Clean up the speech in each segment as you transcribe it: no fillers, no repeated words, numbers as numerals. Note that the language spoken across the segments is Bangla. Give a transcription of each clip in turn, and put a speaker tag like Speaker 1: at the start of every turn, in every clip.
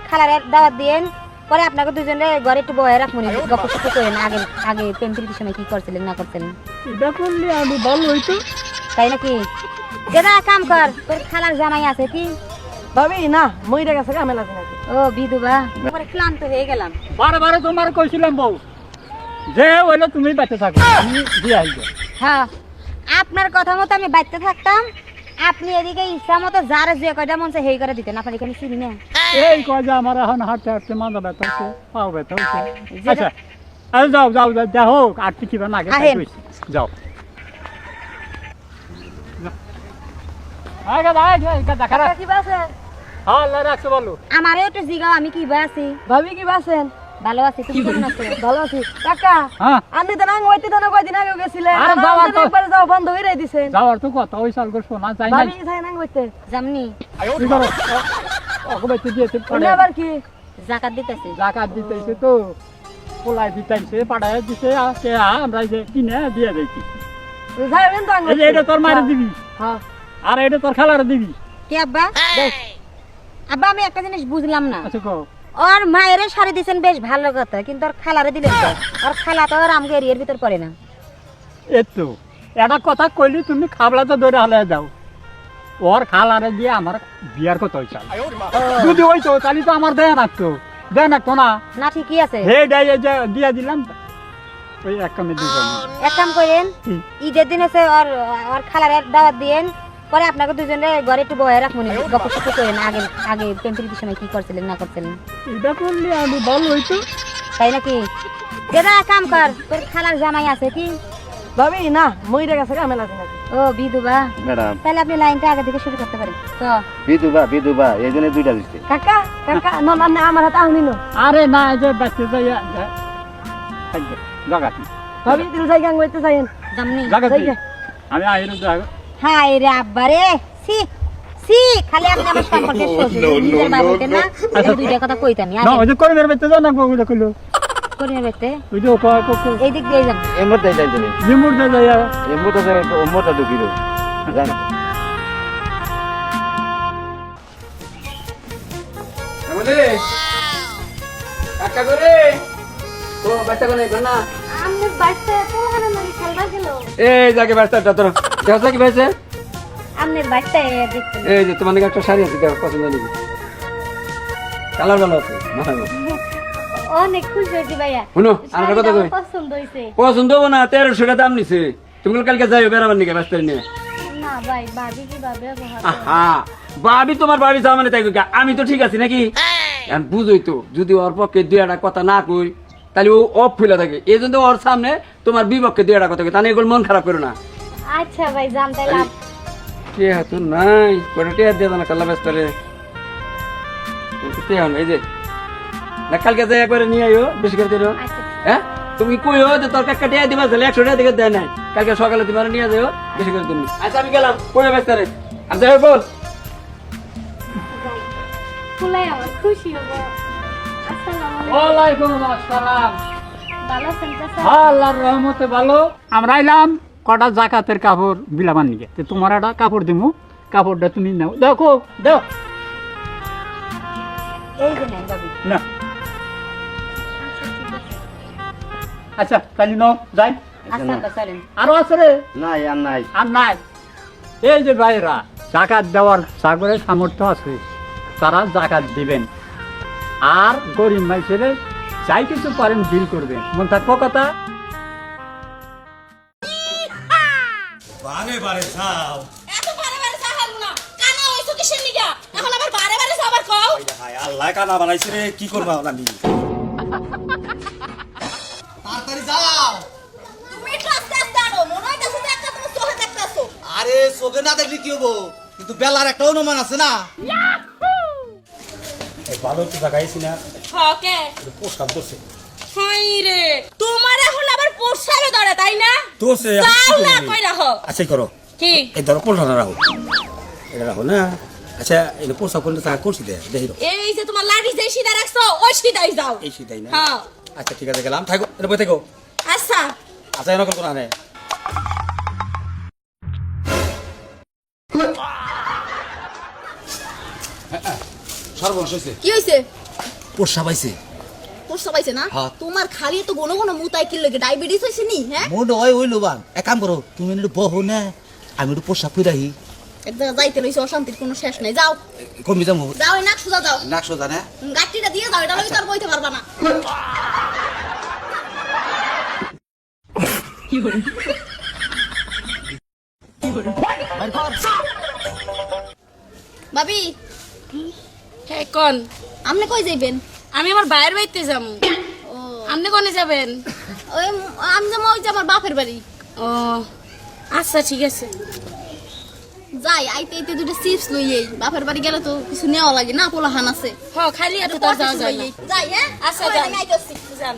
Speaker 1: খালার দাওয়াত দিয়েন, পরে আপনাকে দুজনে ঘরে একটু বয়ে রাখুন, গল্প সপ্প করেন আগে আগে প্রেম প্রীতির সময় কি করছিলেন না করছিলেন।
Speaker 2: এটা করলে আমি ভালো হইতো।
Speaker 1: তাই নাকি? দাদা কাম কর, তোর খালার জামাই আছে কি?
Speaker 2: ভাবি না মইরা গেছে কামেলা নাকি।
Speaker 1: ও বিধবা, পরে ক্লান্ত হয়ে গেলাম।
Speaker 3: বারে তোমার কইছিলাম বউ যে হইলো তুমি বেঁচে থাকো, আমি দিয়ে আইবো।
Speaker 1: হ্যাঁ, আপনার কথা মতো আমি বাইতে থাকতাম, আপনি এদিকে ইচ্ছা মতো যার যে কয়টা মন চায় সেই করে দিতেন। আপনার এখানে চিনি না।
Speaker 3: এই কয় যে আমার এখন হাঁটতে হাঁটতে মাথা ব্যথা হচ্ছে, পাও ব্যথা হচ্ছে। আচ্ছা আরে যাও যাও যাও, যা হোক আর কিছু না আগে
Speaker 1: আহেন।
Speaker 3: যাও। আগে দাঁড়াই দেখা
Speaker 2: কাকা কি বাসেন?
Speaker 3: হ্যাঁ আল্লাহ রাখছে বলো।
Speaker 1: আমারও একটু জিগাও, আমি কি বা আছি?
Speaker 2: ভাবি কি বাসেন?
Speaker 1: ভালো আছি, তুমি কেমন আছো?
Speaker 2: ভালো আছি। কাকা
Speaker 3: হ্যাঁ
Speaker 2: আপনি তো নাং হইতে না কয়দিন আগে গেছিলেন,
Speaker 3: আরে যাওয়ার তো-
Speaker 2: একবার যাও বন্ধ হইরাই দিছেন।
Speaker 3: যাওয়ার তো কথা ওই সাল করে শোনা যায় না।
Speaker 2: ভাবি যাই নাং হইতে
Speaker 1: জামনি
Speaker 3: কি করো অগবাইতে দিয়েছে
Speaker 2: উনি আবার কি
Speaker 1: জাকাত দিতেছে।
Speaker 3: জাকাত দিতেছে তো পোলাই দিতেছে পাঠায় দিছে, কে আমরা যে কিনে দিয়ে দিয়েছি।
Speaker 2: যাইবেন তো আং
Speaker 3: এই যে এটা তোর মায়ের দিবি
Speaker 2: হ্যাঁ
Speaker 3: আর এটা তোর খালার দিবি।
Speaker 1: কি আব্বা? আব্বা আমি একটা জিনিস বুঝলাম না,
Speaker 3: আচ্ছা কো
Speaker 1: ওর মায়ের শাড়ি দিছেন বেশ ভালো কথা, কিন্তু ওর খালারে দিলেন তো? ওর খালা তো আর আমগে এরিয়ার ভিতর পড়ে না।
Speaker 3: এতো এটা কথা কইলি তুমি খাবলা তো ধরে হালে যাও। ওর খালারে দিয়ে আমার বিয়ার কথা হইছে। যদি হইতো তাহলে তো আমার দেয়া রাখতো, দেয়া রাখতো না।
Speaker 1: না ঠিকই আছে,
Speaker 3: হে দেয় যে দিয়া দিলাম ওই এক কামে দিব।
Speaker 1: এক কাম করেন, ঈদের দিন এসে ওর ওর খালারে দাওয়াত দিয়েন, পরে আপনাকে দুজনে ঘরে একটু বয়ে রাখুন, গল্প সপ্প করেন আগে আগে প্রেম প্রীতির সময় কি করছিলেন না করছিলেন।
Speaker 3: এটা করলে আমি ভালো হইতো।
Speaker 1: তাই নাকি? দাদা কাম কর, তোর খালার জামাই আছে কি?
Speaker 2: ভাবি না মইরা গেছে কামেলা নাকি।
Speaker 1: ও বিধবা,
Speaker 4: ম্যাডাম
Speaker 1: তাহলে আপনি লাইনটা আগে থেকে শুরু করতে পারেন তো।
Speaker 4: বিধবা এই জন্য দুইটা দিচ্ছে।
Speaker 2: কাকা কাকা না না না আমার হাতে আহনি না।
Speaker 3: আরে না এই যে বাচ্চা যাইয়া থাকবে জাগাতি
Speaker 2: ভাবি দিল যাই গাং হইতে যাইন।
Speaker 1: জামনি
Speaker 3: জাগাতি
Speaker 2: যাইগে।
Speaker 3: আমি আইরো জাগা
Speaker 1: হাই রে আব্বা রে, সি সি খালি আপনি আমার সম্পর্কে শ্বশুর নিজের বাবা হইতেন না, এই দুইটা কথা কইতাম
Speaker 3: না ওই যে করে মেরে বেতে যাও না কোগুলো কইলো
Speaker 1: করে নেবেতে
Speaker 3: ওই যে কো
Speaker 1: এই দিক দিয়ে যান।
Speaker 4: এই মুহূর্তে যাই তুমি,
Speaker 3: নিমুর যাইয়া
Speaker 4: এই মুহূর্তে যাই ও মোটা ঢুকি দাও জান।
Speaker 5: আমাদের কাকা করে তো বাচ্চা কোনে না
Speaker 1: আমি বাচ্চা কোলারে মারি খেলবা গেল।
Speaker 5: এই জায়গা বাচ্চাটা তোর দেখা কি ভাইছে?
Speaker 1: আমনের বাচ্চা দেখতে
Speaker 5: এই যে তোমার একটা শাড়ি আছে দেখো পছন্দ নাকি? কালার ভালো আছে মাথায়।
Speaker 1: অনেক খুশি হইছি ভাইয়া।
Speaker 5: শুনো আমার কথা কই,
Speaker 1: পছন্দ হইছে।
Speaker 5: পছন্দ হবো না 1300 টাকা দাম নিছে। তুমি কালকে যাইও বেড়াবার নিকে বাচ্চা নিয়ে।
Speaker 1: না ভাই, ভাবি কি ভাবে ব্যবহার
Speaker 5: আহা ভাবি তোমার বাড়ি যাওয়া মানে তাই কই, আমি তো ঠিক আছি নাকি? আমি বুঝই তো যদি ওর পক্ষে দুই একটা কথা না কই তাহলে ও অফ ফুলে থাকে, এই জন্য ওর সামনে তোমার বিপক্ষে দুই একটা কথা কই, তাহলে এগুলো মন খারাপ করো না।
Speaker 1: আচ্ছা ভাই জানতে লাভ।
Speaker 5: কে হাত নাই করে টিয়া দিয়ে না কাল্লা ব্যস্ত রে এই যে না কালকে যাই একবারে নিয়ে আইও বেশি করে দিও।
Speaker 1: আচ্ছা
Speaker 5: হ্যাঁ তুমি কইও যে তোর কাকা টিয়া দিবা তাহলে 100 টাকা দিকে দেয় নাই, কালকে সকালে তুমি নিয়ে যাও বেশি করে দিবি। আচ্ছা আমি গেলাম কইও ব্যস্ত রে আর যাই বল।
Speaker 1: ফুলাই আমার খুশি হবো। আসসালামু আলাইকুম।
Speaker 3: ওয়ালাইকুম আসসালাম।
Speaker 1: ভালো আছেন চাচা?
Speaker 3: আল্লাহর রহমতে ভালো। আমরা আইলাম কটা জাকাতের কাপড় বিলাবার নিকে, তো তোমার একটা কাপড় দিমু, কাপড়টা তুমি নাও। দেখো দাও
Speaker 1: এই যে নেন ভাবি।
Speaker 3: না আচ্ছা তাহলে নাও যাই।
Speaker 1: আচ্ছা আব্বা চলেন।
Speaker 3: আরো আছে রে
Speaker 4: নাই আর নাই।
Speaker 3: আর নাই। এই যে ভাইরা জাকাত দেওয়ার সাগরের সামর্থ্য আছে, তারা জাকাত দিবেন, আর গরিব মানুষের যাই কিছু পারেন বিল করবেন। মন থাকবো কথা।
Speaker 6: বারে বারে যাও
Speaker 7: এত বারে বারে যাহাল না কানা হইছো কিসের নিগা এখন আবার বারে বারে যাবার কও
Speaker 6: হায় আল্লাহ কানা বানাইছে রে কি করবা আমি তাড়াতাড়ি যাও
Speaker 7: তুমি একটু আস্তে আস্তে আনো মনে হইতাছে যে একটা তুমি চোখে দেখতাছো
Speaker 6: আরে চোখে না দেখলে কি হবো, কিন্তু বেলার একটা অনুমান আছে না। এই ভালো তো জায়গাইছি না
Speaker 7: ওকে
Speaker 6: পোস্টার দোষে
Speaker 7: হাই রে তোমার এখন আবার পোষাবে ধরে তাই না
Speaker 6: দোষে
Speaker 7: যাও না কই রাখো
Speaker 6: আচ্ছা করো
Speaker 7: কি
Speaker 6: এই ধরো পোল্টাটা রাখো, এটা রাখো না। আচ্ছা এই পোস্টার করলে টাকা করছি দে দেখি
Speaker 7: এই যে তোমার লাঠি যে সিধা রাখছো ওই সিধাই যাও
Speaker 6: এই সিধাই না।
Speaker 7: হ্যাঁ
Speaker 6: আচ্ছা ঠিক আছে গেলাম, থাকো এটা বই থাকো।
Speaker 7: আচ্ছা
Speaker 6: আচ্ছা এরকম কোনো আনে সর্বনাশ হয়েছে।
Speaker 7: কি হইছে
Speaker 8: পোষা পাইছে
Speaker 7: পোষা পাইছে না
Speaker 8: হ্যাঁ।
Speaker 7: তোমার খালি তো ঘন ঘন মুতাই কি লাগে ডায়াবেটিস হইছে নি হ্যাঁ
Speaker 8: মনে হয় ওই লোবান এক কাম করো তুমি একটু বহু না আমি একটু পোষা পুরাহি
Speaker 7: এক জায়গা যাইতে লইছে অশান্তির কোনো শেষ নাই যাও
Speaker 8: কমে যাবো
Speaker 7: যাও এই নাক সোজা যাও
Speaker 8: নাক সোজা না
Speaker 7: গাড়িটা দিয়ে যাও এটা লইতে আর বইতে পারবা না ভাবি
Speaker 9: হ্যাঁ কোন
Speaker 7: আপনি কই যাইবেন
Speaker 9: আমি আমার বাইরের বাড়িতে যাবো
Speaker 7: ও
Speaker 9: আপনি কোনে যাবেন
Speaker 7: ওই আমি যাবো ওই যে আমার বাপের বাড়ি
Speaker 9: ও আচ্ছা ঠিক আছে
Speaker 7: যাই আইতে আইতে দুটো চিপস লইয়ে বাপের বাড়ি গেলে তো কিছু নেওয়া লাগে না পোলাহান আছে
Speaker 9: হ খালি এত তো যাওয়া যায় না
Speaker 7: যাই হ্যাঁ
Speaker 9: আচ্ছা,
Speaker 7: ওই,
Speaker 9: যান।
Speaker 7: আমি আইতাছি।
Speaker 9: যান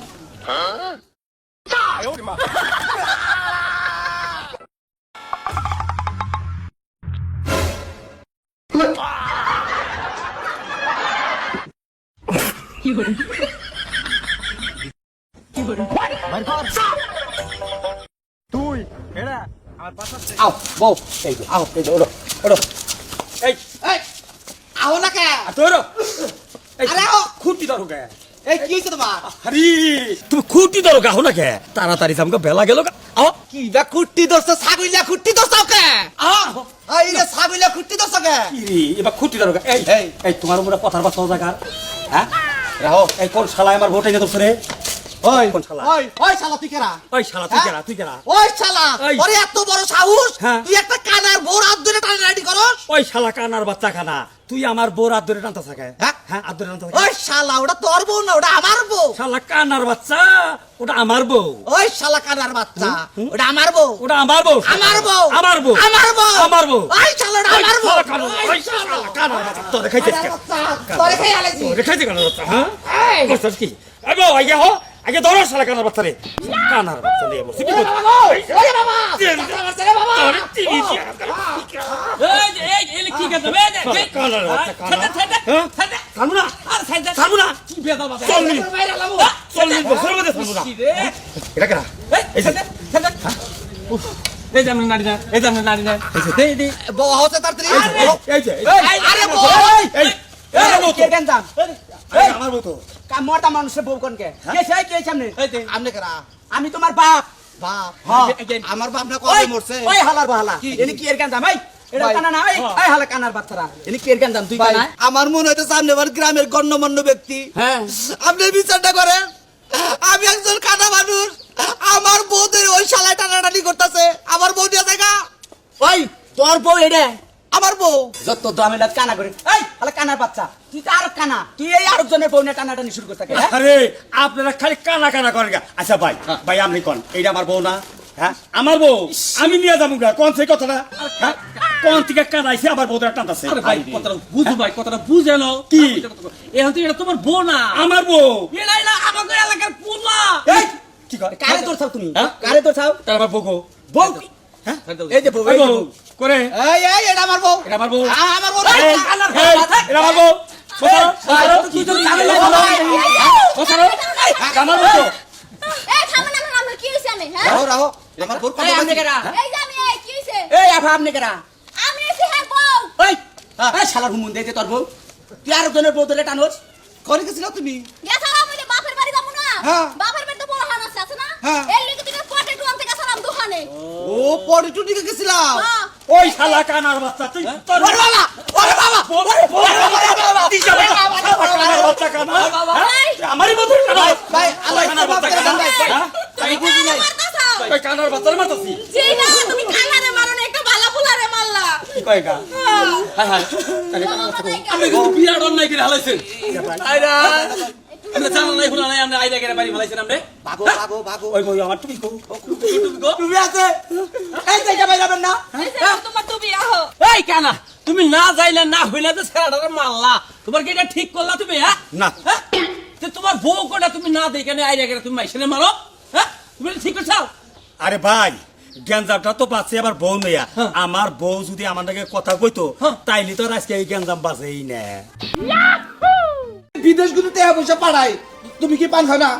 Speaker 6: আও বউ এই যে আও এই যে ওড়ো ওড়ো এই
Speaker 8: আও না কে
Speaker 6: তোর
Speaker 8: আরে ও
Speaker 6: খুঁটি ধরো কে
Speaker 8: এই কি হইছে তোমার
Speaker 6: আরে তুমি খুঁটি ধরো কে হো না কে তাড়াতাড়ি আমাকে বেলা গেল আও
Speaker 8: কি বা কুট্টি দর্শ ছাগলিয়া কুট্টি দর্শ কে এই রে ছাগলিয়া কুট্টি দর্শ কে
Speaker 6: ইরে এবার খুঁটি ধরো কে এই
Speaker 8: এই।
Speaker 6: এই তোমার উপরে কথার বাচ্চা জায়গা হ্যাঁ
Speaker 8: রাহো
Speaker 6: এই কোন শালা আমার ভোটে গেছে রে
Speaker 8: ওই
Speaker 6: কোন শালা
Speaker 8: ওই ওই শালা তুই কেরা
Speaker 6: ওই শালা তুই কেরা তুই কেরা
Speaker 8: ওই শালা
Speaker 6: এই।
Speaker 8: ওরে এত বড় সাহস
Speaker 6: হ্যাঁ।
Speaker 8: তুই একটা কানার বোর হাত ধরে টানাটানি করস
Speaker 6: ওই শালা কানার বাচ্চা খানা তুই আমার বউর হাত ধরে টানতে থাকে
Speaker 8: হ্যাঁ?
Speaker 6: হ্যাঁ হাত ধরে টানতে থাকে
Speaker 8: ওই শালা ওটা তোর বউ না ওটা আমার বউ
Speaker 6: শালা কানার বাচ্চা ওটা আমার বউ
Speaker 8: ওই শালা কানার বাচ্চা ওটা আমার বউ
Speaker 6: ওটা আমার বউ
Speaker 8: আমার বউ
Speaker 6: আমার বউ
Speaker 8: আমার বউ
Speaker 6: আমার বউ
Speaker 8: ওই শালা ওটা আমার বউ
Speaker 6: ওই শালা কানার বাচ্চা তোরে খাইছিস কে
Speaker 8: তোরে খাই আলাইছি
Speaker 6: তোরে খাইছিস কানার বাচ্চা হ্যাঁ করছিস কি এই বউ আগে হো আগে ধরো শালা কানার বাচ্চা রে কানার বাচ্চা নিয়ে বসে কি করছিস
Speaker 8: ওরে বাবা
Speaker 6: তোরে টিভি
Speaker 5: কি কথা
Speaker 6: কানার বাচ্চা কানা থামু না আর সাইডে থামু না
Speaker 5: কি বেদা বাবা
Speaker 6: 40 বছর মধ্যে থামু না এটা কেনা এই যে
Speaker 5: এই জামনে নাড়ি না এই জামনে নাড়ি না এই দে
Speaker 8: বউ হচ্ছে তাড়াতাড়ি
Speaker 6: এই যে
Speaker 8: আরে বউ
Speaker 6: এই
Speaker 8: কে গেন্দাম
Speaker 6: এই আমার বউ তো
Speaker 8: কামড়টা মানুষের বউ কোনকে কে চাই কে সামনে আমনে করা আমি তোমার বাপ বাপ
Speaker 6: হ্যাঁ।
Speaker 8: আমার বাপ না কবে মরছে
Speaker 10: ওই হালার বাহালা এনি কি এর গেন্দাম এই এটা
Speaker 8: ভাই।
Speaker 10: কানা না এই হালা কানার বাচ্চারা এনি কি এর গেন্দাম তুই কানা
Speaker 8: আমার মনে হইতে সামনে বার গ্রামের গণ্যমান্য ব্যক্তি
Speaker 10: হ্যাঁ
Speaker 8: আপনি বিচারটা করেন আমি একজন কানা মানুষ আমার বউদের ওই শালায় টানাটানি করতেছে আমার বউ দিয়ে দেখা
Speaker 10: ওই তোর বউ এডে
Speaker 8: আমার বউ
Speaker 10: যত দামেলা কানা করে এই হালা কানার বাচ্চা তুই তো আর কানা তুই এই আরেকজনের বউ নিয়ে টানাটানি শুরু করতে হ্যাঁ
Speaker 6: আরে আপনারা খালি কানা কানা করেন গা। আচ্ছা ভাই ভাই আপনি কোন এইটা আমার বউ না হ্যাঁ আমার বউ আমি নিয়ে যাবো গা কোন সেই কথাটা হ্যাঁ? কোন থেকে কানাইছে আবার বউটা টানতাছে
Speaker 5: আরে ভাই কথাটা বুঝো ভাই কথাটা বুঝে নাও
Speaker 6: কি?
Speaker 5: এখন তো এটা তোমার বউ না
Speaker 6: আমার বউ
Speaker 5: এটা এটা আমাদের এলাকার পোলা
Speaker 6: এই কি করে
Speaker 10: কারে তোর ছাও তুমি
Speaker 6: হ্যাঁ?
Speaker 10: কারে তোর ছাও
Speaker 6: তার আমার বউ গো।
Speaker 10: বউ
Speaker 6: হ্যাঁ
Speaker 10: এই যে বউ
Speaker 6: এই
Speaker 10: এই যে
Speaker 6: বউ
Speaker 10: বউ।
Speaker 6: করে
Speaker 8: এই এই এটা আমার বউ
Speaker 6: এটা আমার বউ
Speaker 8: আমার বউ
Speaker 6: এই, এই, এটা আমার বউ বসারো, বসারো।
Speaker 10: তুই তো জানো না
Speaker 6: বসারো। আমার বউ তো।
Speaker 7: এই থামেন আমরা আমরা কি হইছে আমি হ্যাঁ
Speaker 8: রাহো রাহো আমার বউ
Speaker 10: এই আপনি কেরা
Speaker 7: এই যে আমি এই কি হইছে
Speaker 10: এই আপা আপনি কেরা
Speaker 7: আমি এসে হ্যাঁ বউ
Speaker 10: ওই এই শালার হুমুন দেতে তোর বউ তুই আরেকজনের বউ ধরে টানোস
Speaker 8: করে গেছিল তুমি
Speaker 7: গেছালাম ওই যে বাপের বাড়ি যাবো না
Speaker 8: হ্যাঁ।
Speaker 7: বাপের বাড়ি তো পোলাহান আছে না
Speaker 8: হ্যাঁ।
Speaker 7: এই লিগে তুমি পটে টুয়ান থেকে গেছালাম দোকানে
Speaker 8: ও পরে টুটিকে গেছিলাম
Speaker 7: হ্যাঁ
Speaker 6: ওই শালা কানার বাচ্চা তুই তোর
Speaker 8: ওরে বাবা ওরে বাবা
Speaker 6: কানার বাচ্চা কানা হ্যাঁ? আমারই বউ ধরে টানো।
Speaker 8: ভাই আল্লাহ
Speaker 6: কানার বাচ্চা কানা হ্যাঁ?
Speaker 7: তুমি বুঝি নাই মারতাছাও
Speaker 6: ওই কানার বাচ্চার মারতাছি
Speaker 7: যেই না তুমি কালারে মারো না একটা বালা ফুলারে মারলা
Speaker 6: কি কয় গা
Speaker 5: হাই হাই আমি কিন্তু বিয়ার অন্যায় করে হালাইছেন আইরা আমরা জানা নাই ফুলা নাই আমরা আইরা করে বাড়ি হালাইছেন আমরা
Speaker 8: ভাগো ভাগো ভাগো
Speaker 6: ওই বউ আমার তুমি কো
Speaker 10: তুমি আছে এই জায়গা বাইরাবেন না
Speaker 9: তোমার তো বিয়া হো
Speaker 5: এই কানা তুমি না যাইলে না হইলে তো ছেড়াটা মারলা তোমার কি এটা ঠিক করলা তুমি হ্যাঁ
Speaker 6: না।
Speaker 5: হ্যাঁ? তো তোমার বউ কোটা তুমি না দেই কেন আইরা করে তুমি মাইছেনে মারো হ্যাঁ তুমি এটা ঠিক করছাও
Speaker 6: আরে ভাই গ্যাঞ্জামটা তো বাঁচে আবার বউ নইয়া আমার বউ যদি আমার নাকি কথা কইতো তাইলে তো আর আজকে এই গ্যাঞ্জাম বাঁচেই না
Speaker 8: বিদেশ গুলো টাকা পয়সা পাঠাই তুমি কি পান খাও না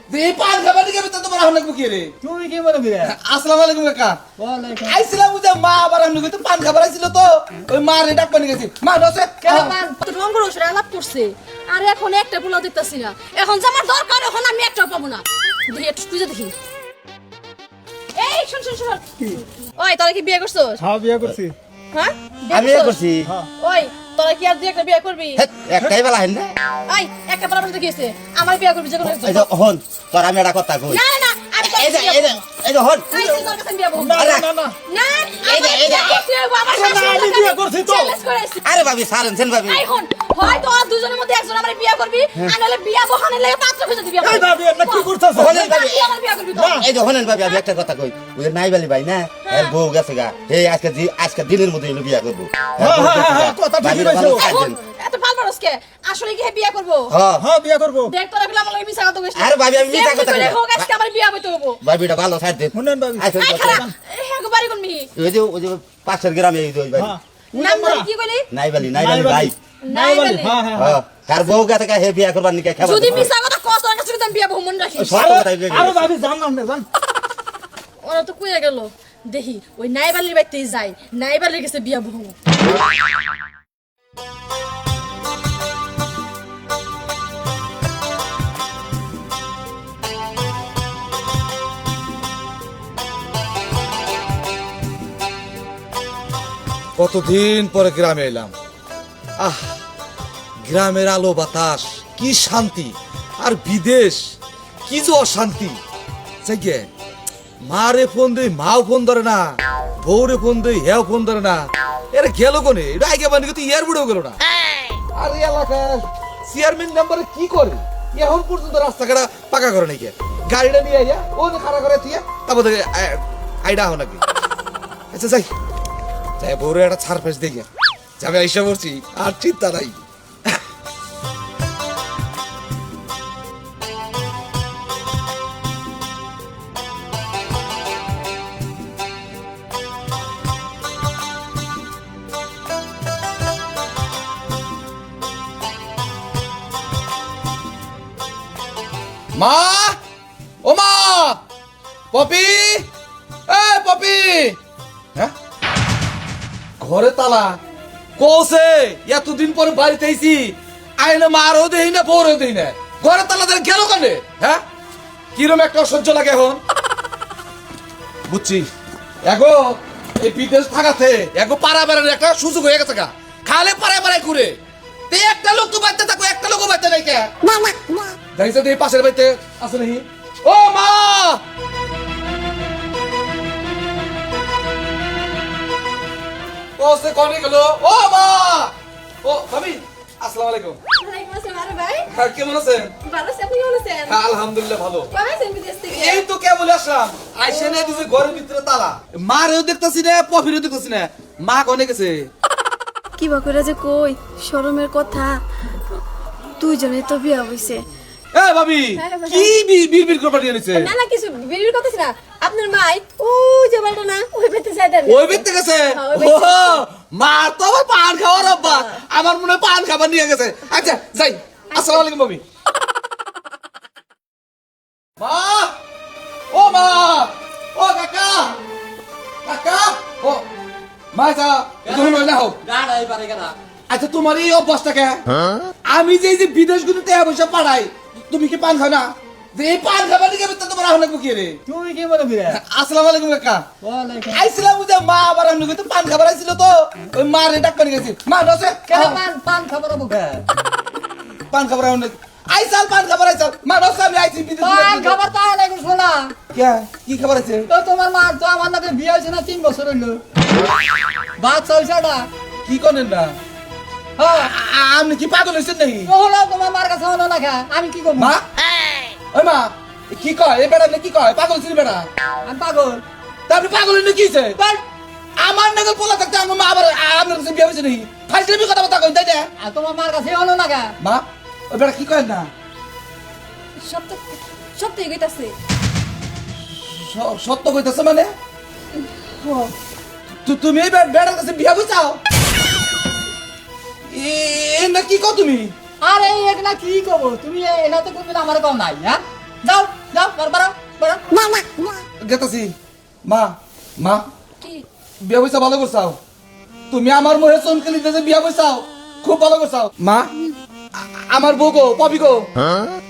Speaker 8: যে এই পান খাবার দিকে তো তোমার আহলে কি রে
Speaker 10: তুমি কি মনে করে
Speaker 8: আসসালামু আলাইকুম কাকা আইছিলাম বুঝে মা আবার আমি কইতে পান খাবার আইছিল তো ওই মা রে ডাক পানি গেছি মা দছে
Speaker 7: রঙ্গর ওসরে আলাপ করছে আর এখন একটা পোলা দেখতাছি না এখন যে আমার দরকার এখন আমি একটা পাবো না দেখি একটু খুঁজে দেখি এই শুন শুন শুন ওই তোরা কি বিয়ে করছস
Speaker 10: হ্যাঁ বিয়ে করছি
Speaker 7: হ্যাঁ
Speaker 4: আমি এ করছি
Speaker 7: ওই তোরা কি আর দুই একটা বিয়ে করবি
Speaker 4: একটাই বেলা হেন না
Speaker 7: এই একটা পোলা বলতে গেছে আমার বিয়ে করবি যে কোনো
Speaker 4: এই যে হন তোর আমি একটা কথা কই
Speaker 7: না না না আমি
Speaker 4: এই যে এই যে এই যে হন
Speaker 7: এই যে তোর কাছে বিয়ে করব
Speaker 4: আরে,
Speaker 7: না
Speaker 4: এই যে, এই যে।
Speaker 7: আমি বিয়ে করছি তো
Speaker 4: আরে ভাবি সারেন সেন ভাবি
Speaker 7: এই হন হয় তো আর দুজনের মধ্যে একজন আমার বিয়ে করবি আর নাহলে বিয়ে বহানে লাগে পাত্র খুঁজে দিবি
Speaker 10: এই ভাবি আপনি কি করতেছ
Speaker 4: হলেন ভাবি
Speaker 7: আমার বিয়ে করবি তো
Speaker 4: এই যে হলেন ভাবি আমি একটা কথা কই ওই যে নাইবালি ভাই না এর বউ গেছে গা এই আজকে দিনের মধ্যে এলো বিয়া করবো
Speaker 10: কথা ঠিকই
Speaker 4: ভাবিরা ভালো
Speaker 10: কইছো।
Speaker 4: কাজেন।
Speaker 7: এত পালবারসকে আসলে কি বিয়ে করব
Speaker 4: হ্যাঁ
Speaker 10: হ্যাঁ বিয়ে করব
Speaker 7: দেখ তোরা গুলো আমার লাগে মিছা কথা কইছিস
Speaker 4: আরে ভাবি, আমি মিছা কথা কই না।
Speaker 7: হোক আজকে আমার বিয়ে হইতে হবো
Speaker 4: ভাবিটা ভালো সাইড দে
Speaker 10: শুনেন ভাবি
Speaker 4: আচ্ছা
Speaker 7: এই খারাপ হ্যাঁ গো বাড়ি কোন মি
Speaker 4: ওই যে পাশের গ্রামে এই যে ওই ভাই
Speaker 10: হ্যাঁ
Speaker 7: নাম ধরে কি কইলি
Speaker 4: নাইবালি ভাই
Speaker 7: নাই বলি
Speaker 10: হ্যাঁ হ্যাঁ
Speaker 4: হ্যাঁ তার বউ গেছে গা হে বিয়া করবার নিকে খাবার
Speaker 7: যদি মিছা কথা কস তোর কাছে আমি বিয়ে বহু মন রাখি
Speaker 4: সব কথাই কই
Speaker 10: আরে ভাবি জানলাম না জান
Speaker 7: ওরা তো কইয়া গেল দেখি ওই নাইবালির বাইতেই যাই নাইবালির কাছে বিয়ে বহু
Speaker 8: কতদিন পরে গ্রামে এলাম আহ গ্রামের আলো বাতাস কি শান্তি আর বিদেশ কি যে অশান্তি জায়গে মারে ফোন দেই মাও ফোন ধরে না বউরে ফোন দেই হেও ফোন ধরে না এরা গেল কোনে এটা আগে বানি তো ইয়ার বুড়েও গেল না আর এই এলাকার চেয়ারম্যান নাম্বারে কি করে এখন পর্যন্ত রাস্তাঘাট পাকা করে নাকি গাড়িটা নিয়ে আইয়া ও খাড়া করে দিয়ে তারপর আইডা হো নাকি আচ্ছা যাই যাই বউরে একটা ছাড় ফেস দেখে যাবে আইসা পড়ছি আর চিন্তা নাই মা ও মা পপি এ পপি হ্যাঁ ঘরে তালা কৌছে এতদিন পরে বাড়িতে আইছি আইলে মারও দেই না বউরও দেই না ঘরে তালা দিয়ে গেল কেনে হ্যাঁ কিরম একটা অসহ্য লাগে এখন বুঝছি এগো এই বিদেশ থাকাতে এগো পাড়া বেড়ানোর একটা সুযোগ হয়ে গেছে গা খালে পাড়ায় পাড়ায় ঘুরে তে একটা লোক তো বাড়তে থাকো একটা লোকও বাড়তে নাই কে দেখছো তো এই পাশের বাড়িতে আছে নাকি ও মা ও সে কোনে গেল ও মা ও ভাবি আসসালামু আলাইকুম
Speaker 7: ওয়ালাইকুম আসসালাম আরে ভাই
Speaker 8: হ্যাঁ কেমন আছেন
Speaker 7: ভালো আছেন আপনি কেমন আছেন
Speaker 8: হ্যাঁ আলহামদুলিল্লাহ ভালো
Speaker 7: কবে আছেন বিদেশ থেকে
Speaker 8: এই তো কেবল আসলাম আইসে না দিছে ঘরের ভিতরে তালা মারেও দেখতাছি না পফিরও দেখতাছি না মা কোনে গেছে
Speaker 7: কি বা করে যে কই শরমের কথা দুইজনে তো বিয়া হইছে
Speaker 8: এ ভাবি কি বিড়বিড় করে পাঠিয়ে নিছে
Speaker 7: না না কিছু বিড়বিড় করতেছ না আপনার মাই ও যে বলতো না ওই বেতে যাইতেন
Speaker 8: ওই ব্যক্তি গেছে ও মা তো আমার পান খাওয়ার আব্বা আমার মনে হয় পান খাবার নিয়ে গেছে আচ্ছা যাই আসসালামু আলাইকুম ভাবি মা ও মা ও কাকা কাকা ও মা যা তুমি না হোক
Speaker 5: গাড়া এবারে গাড়া
Speaker 8: আচ্ছা তোমার এই অভ্যাসটাকে আমি যে এই যে বিদেশ গুলোতে পয়সা পাঠাই তুমি কি পান খাও না যে এই পান খাবার দিকে তোমার আহলে কি রে
Speaker 10: তুমি কি মনে করে
Speaker 8: আসসালামু আলাইকুম কাকা
Speaker 10: ওয়ালাইকুম
Speaker 8: আইছিলাম বুঝে মা আবার আমি কইতে পান খাবার আইছিল তো ওই মা রে ডাক পানি গেছি মা দছে
Speaker 10: কেন পান খাবার মুখে
Speaker 8: পান খাবার আইন আইসাল পান খাবার আইসাল মা দছে আমি আইছি বিদেশ
Speaker 10: পান খাবার তা লাগে শোনা
Speaker 8: কে কি খাবার আছে
Speaker 10: তো তোমার মা তো আমার নাকি বিয়ে হয়েছে না 3 বছর হইলো বাদ চলছেটা
Speaker 8: কি করেন না
Speaker 10: হ্যাঁ
Speaker 8: আপনি কি পাগল হইছেন নাকি
Speaker 10: হলো তোমার মার কাছে হলো না খা আমি কি করব
Speaker 8: মা ওই মা কি কয় এই বেড়া কি কয় পাগল ছিল বেড়া
Speaker 10: আমি পাগল
Speaker 8: তা আপনি পাগল হইলে কি হইছে আমার নাকি পোলা থাকতে আমার মা আবার আপনার কাছে বিয়ে হয়েছে নাকি ফাইজলামি কথা কথা কই তাই না
Speaker 10: আর তোমার মার কাছে হলো না খা
Speaker 8: মা ওই বেড়া কি কয় না
Speaker 7: সত্যি কইতাছে
Speaker 8: সত্য কইতেছে মানে তুমি এই বেড়ার কাছে বিয়া বুঝাও এ না কি কও তুমি
Speaker 10: আরে এগুলা কি করবো তুমি এনা তো করবে না আমার কম নাই হ্যাঁ যাও যাও বারো বারো
Speaker 8: গেতাছি মা মা
Speaker 7: কি
Speaker 8: বিয়া পয়সা ভালো করছাও তুমি আমার মোহে চমকালি যে বিয়া পয়সাও খুব ভালো করছাও মা আমার বউ গো পপি গো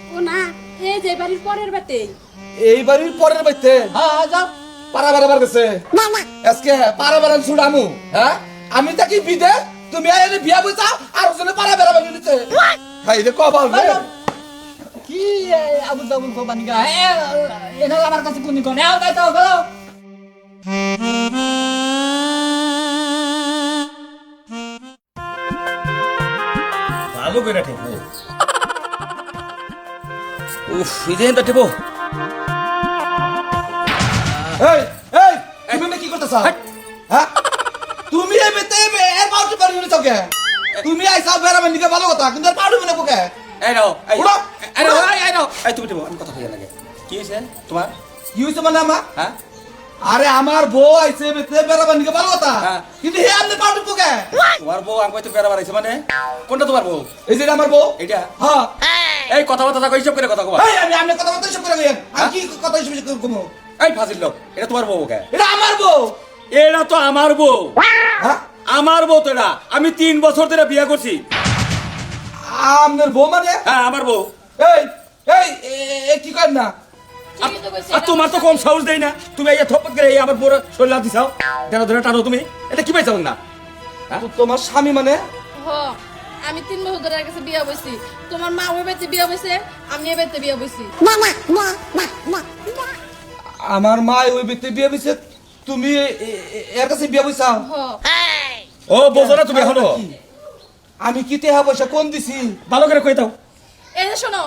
Speaker 7: ও না এই যে বাড়ির পরের বাতে
Speaker 8: এই বাড়ির পরের বাইতে
Speaker 10: হ্যাঁ যাও
Speaker 8: পাড়া বেড়াবার গেছে আজকে পাড়া বেড়ান ছুড়ামু হ্যাঁ আমি থাকি বিদে তুমি আইলে বিয়া পয়সা আর ওজনে পাড়া বেড়াবার নিতে হাই রে কবাল রে
Speaker 10: কি আবুল তাবুল কোবানি গা এনা আমার কাছে কোনি কোন এও তাই তো গেল
Speaker 6: ভালো করে ঠেকবো উফ ইদেন তো ঠেকবো
Speaker 8: এই এই তুমি না কি করতেছ হ্যাঁ তুমি এই বেতে এর পাউটি পারি নি চকে তুমি আইসা বেড়াবার নিকে ভালো কথা কিন্তু এর পাউটি মনে পোকে
Speaker 6: এই নাও এই
Speaker 8: উড়ো।
Speaker 6: এই নাও এই নাও এই তুমি ঠেকবো আমি কথা কই লাগে কি হইছে তোমার
Speaker 8: কি হইছে মানে আমা
Speaker 6: হ্যাঁ
Speaker 8: আরে আমার বউ আইছে বেতে বেড়াবার নিকে ভালো কথা
Speaker 6: হ্যাঁ।
Speaker 8: কিন্তু হে আপনি পাউটি পোকে
Speaker 6: তোমার বউ আমি কইতে বেড়া বাড়াইছে মানে কোনটা তোমার বউ
Speaker 8: এই যে আমার বউ
Speaker 6: এইটা
Speaker 8: হ্যাঁ
Speaker 6: এই কথা কথা কই সব করে কথা কবা
Speaker 8: এই আমি আপনি কথা বলতে সব করে গেলেন আমি কি কথা হিসেবে কমু
Speaker 6: এই ফাজিল লোক এটা তোমার বউ কে
Speaker 8: এটা আমার বউ
Speaker 6: এটা তো আমার বউ
Speaker 8: হ্যাঁ
Speaker 6: আমার বউ তো এটা আমি 3 বছর ধরে বিয়ে করছি
Speaker 8: আপনার বউ মানে
Speaker 6: হ্যাঁ আমার বউ
Speaker 8: এই এই এই কি করেন না
Speaker 9: ঠিকই তো কইছে
Speaker 6: আর তোমার তো কম সাহস দেই না তুমি এই থপক করে এই আমার বউর শরীর লাভ দিছাও ধরে ধরে টানো তুমি এটা কি পাইছো না
Speaker 8: তো তোমার স্বামী মানে
Speaker 7: হ আমি 3 বছর ধরে কাছে বিয়া বইছি তোমার মা ওই বাড়িতে বিয়া বইছে আমি এই বাড়িতে বিয়া বইছি
Speaker 8: আমার মা ওই ব্যক্তি বিয়ে দিছে তুমি এর কাছে বিয়ে বইছাও
Speaker 7: হ
Speaker 6: ও বোঝো না তুমি এখনো
Speaker 8: আমি কি টেহা পয়সা কোন দিছি
Speaker 6: ভালো করে কই দাও
Speaker 7: এই যে শোনো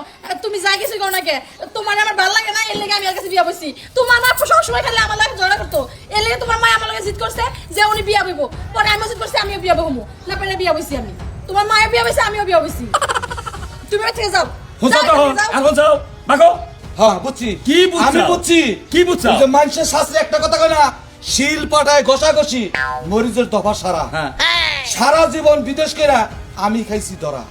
Speaker 7: তুমি যা কিছু করো না কে তোমার আমার ভালো লাগে না এর লাগে আমি আর কাছে বিয়া বইছি তোমার মা সব সময় খালি আমার লাগে ঝগড়া করতো এর লাগে তোমার মা আমার লাগে জিদ করছে যে উনি বিয়া বইবো পরে আমিও জিদ করছি আমিও বিয়া বইবো না পরে বিয়া বইছি আমি তোমার মায়ের বিয়া বইছে আমিও বিয়া বইছি তুমি বাড়ি থেকে যাও
Speaker 6: হুঁসা
Speaker 7: যাও,
Speaker 6: তো
Speaker 7: যাও।
Speaker 6: এখন যাও ভাগো
Speaker 8: হ্যাঁ বুঝছি
Speaker 6: কি বুঝছাও?
Speaker 8: আমি বুঝছি
Speaker 6: কি বুঝছাও?
Speaker 8: ওই যে মানুষের শাস্ত্রে একটা কথা কয় না শিল পাটায় ঘষাঘষি মরিচের দফা সারা
Speaker 6: হ্যাঁ
Speaker 8: সারা জীবন বিদেশ কেরা আমি খাইছি ধরা